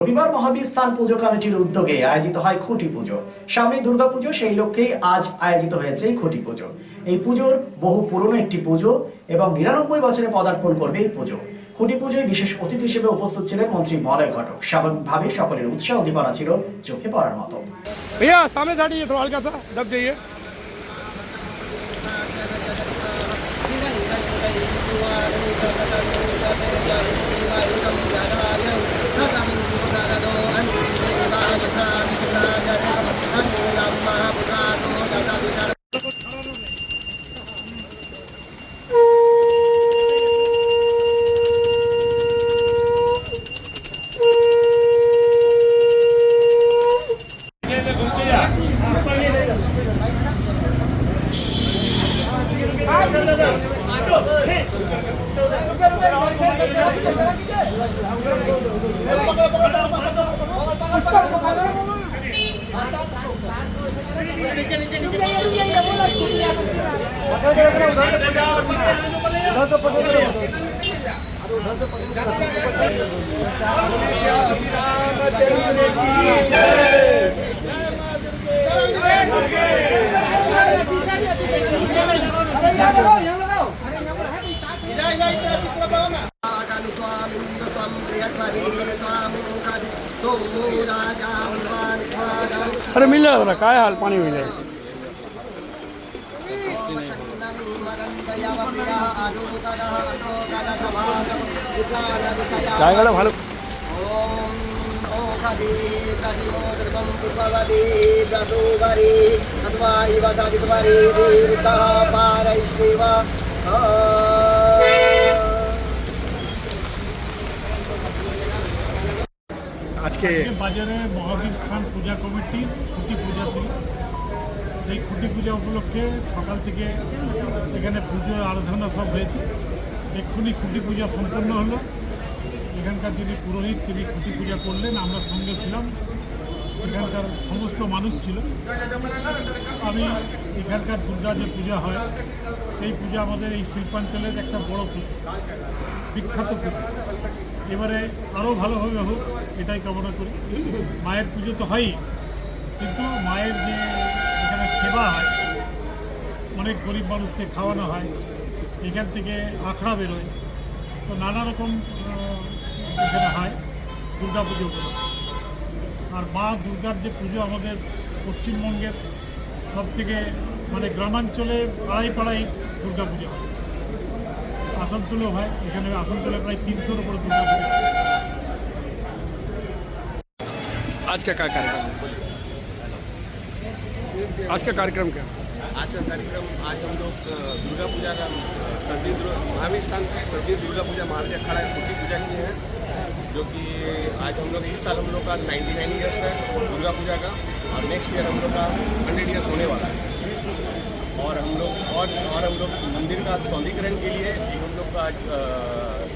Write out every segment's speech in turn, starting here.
রবিবার মহাবীর স্থান পুজো কমিটির উদ্যোগে আয়োজিত হয় খুঁটি পুজো। সামনে দুর্গাপুজো, সেই লক্ষ্যেই আজ আয়োজিত হয়েছে এই খুঁটি পুজো। এই পুজোর বহু পুরনো একটি পুজো এবং 99 বছরে পদার্পণ করবে এই পুজো। খুঁটি পুজোয় বিশেষ অতিথি হিসেবে উপস্থিত ছিলেন মন্ত্রী মলয় ঘটক। স্বাভাবিকভাবে সকলের উৎসাহ উদ্দীপনা ছিল চোখে পড়ার মতো। भैया सामने से हटिए, थोड़ा हल्का सा दब जाइए। अरे मिल जाएगा, काय हाल पानी मिल जाएगा। জায়গাটা ভালো। আজকে বাজারে মহাবীর স্থান পূজা কমিটির খুঁটি পূজা ছিল। সেই খুঁটি পূজা উপলক্ষে সকাল থেকে এখানে পুজো আরাধনা সব হয়েছে। এক্ষুনি খুঁটি পূজা সম্পন্ন হলো। এখানকার যিনি পুরোহিত তিনি খুঁটি পূজা করলেন, আমরা সঙ্গে ছিলাম, এখানকার সমস্ত মানুষ ছিল। আমি এখানকার দুর্গা যে পূজা হয় সেই পূজা আমাদের এই শিল্পাঞ্চলের একটা বড় পুজো, বিখ্যাত পুজো। এবারে আরও ভালোভাবে হোক এটাই কামনা করি। মায়ের পুজো তো হয়ই, কিন্তু মায়ের যে এখানে সেবা হয়, অনেক গরিব মানুষকে খাওয়ানো হয়, এখান থেকে আখড়া বেরোয়, তো নানা রকম এখানে হয় দুর্গা পুজো করে। আর মা দুর্গার যে পুজো আমাদের পশ্চিমবঙ্গের সব থেকে গ্রামাঞ্চলে পাড়ায় পাড়ায় দুর্গা পুজো হয়। আসানসোলেও হয়, এখানে আসানসোলে প্রায় 300-র উপরে দুর্গা পুজো। आज का क्या कार्यक्रम, आज का कार्यक्रम क्या? आज का कार्यक्रम, आज हम लोग दुर्गा पूजा का महावीर स्थान की सर्दी दुर्गा पूजा महाराज अखाड़ा खुटी पूजा की है, जो कि आज हम लोग इस साल हम लोग का 99 ईयर्स है दुर्गा पूजा का, और नेक्स्ट ईयर हम लोग का 100 ईयर्स होने वाला है। और हम लोग मंदिर का सौंदर्यीकरण के लिए हम लोग का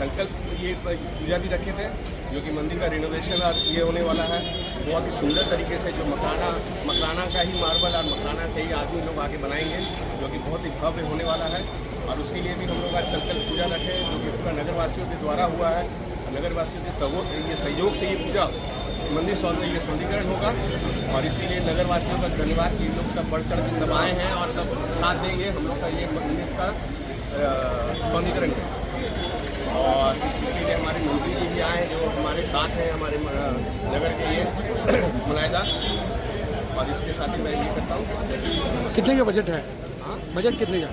संकल्प ये पूजा भी रखे थे, जो कि मंदिर का रिनोवेशन और ये होने वाला है बहुत ही सुंदर तरीके से। जो मकराना का ही मार्बल और मकराना से ही आदमी लोग आगे बनाएंगे, जो कि बहुत ही भव्य होने वाला है। और उसके लिए भी हम लोग आज संकल्प पूजा रखे, जो कि पूरा नगरवासियों के द्वारा हुआ है। नगरवासियों के सहयोग से ये पूजा मंदिर सौंदर्यीकरण होगा, और इसके लिए नगरवासियों का धन्यवाद कि लोग सब बढ़ चढ़ के सब आए हैं और सब साथ देंगे हम लोग का ये मंदिर का सौंदर्यीकरण है। और इसके लिए हमारे मंत्री जी भी आए जो हमारे साथ हैं, हमारे नगर के ये मुलायदा। और इसके साथ ही मैं ये करता हूँ। कितने का बजट है? हाँ, बजट कितने का?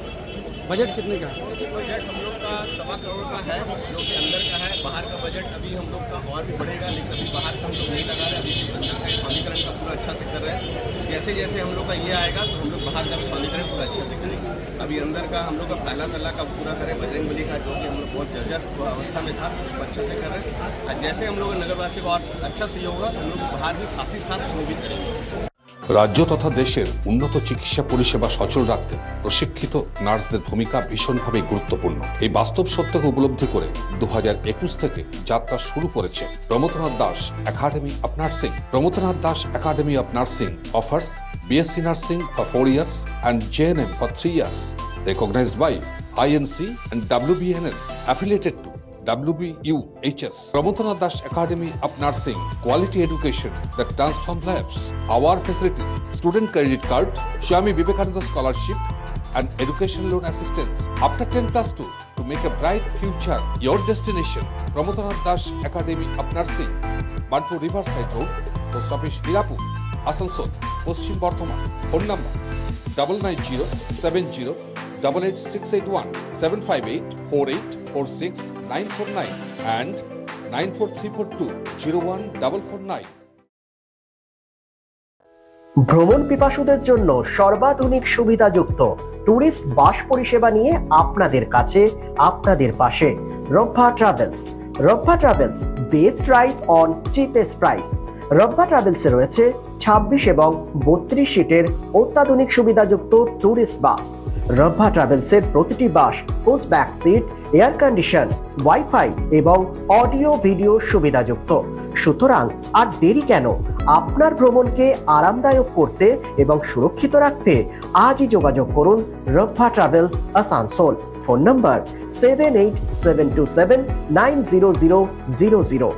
बजट कितने का? बजट हम लोग का 1.25 करोड़ का है, जो कि अंदर का है। बाहर का बजट अभी हम लोग का और भी बढ़ेगा, लेकिन अभी बाहर का हम लोग नहीं लगा रहे। अभी अंदर का सौंदर्यीकरण का पूरा अच्छा से कर रहे हैं। जैसे जैसे हम लोग का ये आएगा तो हम लोग बाहर का भी सौंदर्यीकरण पूरा अच्छा से करेंगे। अभी अंदर का हम लोग का पहला तल्ला का पूरा करें, बजरंगबली का, जो कि हम लोग बहुत जर्जर अवस्था में था, उसको अच्छा से कर रहे हैं। और जैसे हम लोग नगरवासियों को और अच्छा सहयोग होगा तो हम लोग बाहर भी साथ ही साथ भी करेंगे। রাজ্য তথা দেশের উন্নত চিকিৎসা পরিষেবা সচল রাখতে প্রশিক্ষিত নার্সদের ভূমিকা ভীষণভাবে গুরুত্বপূর্ণ। এই বাস্তব সত্যকে উপলব্ধি করে 2021 থেকে যাত্রা শুরু করেছে Pramathanath Das academy of nursing. Pramathanath Das academy of nursing offers BSc Nursing for 4 years and JNM for 3 years, recognized by INC and WBNS, affiliated to WBUHS, Pramodanath Das Academy of Nursing, quality education that transforms lives. Our facilities, student credit card, Swami Vivekananda scholarship, and education loan assistance after 10+2 to make a bright future. Your destination, Pramodanath Das Academy of Nursing, Banpur Riverside Road, Post Office Hirapur, Asansol, Paschim Bardhaman. Phone number 9907088681 7584846 and 94342014449. ভ্রমণ পিপাসুদের জন্য সর্বাধুনিক সুবিধাযুক্ত tourist bus পরিষেবা নিয়ে আপনাদের কাছে, আপনাদের পাশে Rabba travels. Rabba travels, best price on cheapest price. Rabba ট্রাভেলসে রয়েছে 26 এবং 32 সিটের অত্যাধুনিক সুবিধাযুক্ত ট্যুরিস্ট বাস। রব্বা ট্রাভেলসের প্রতিটি bus push back seat, air condition, wifi এবং অডিও ভিডিও সুবিধাযুক্ত। সুতরাং আর দেরি কেন? আপনার ভ্রমণকে আরামদায়ক করতে এবং সুরক্ষিত রাখতে আজই যোগাযোগ করুন রব্বা ট্রাভেলস, আসানসোল। ফোন নম্বর 7872790000।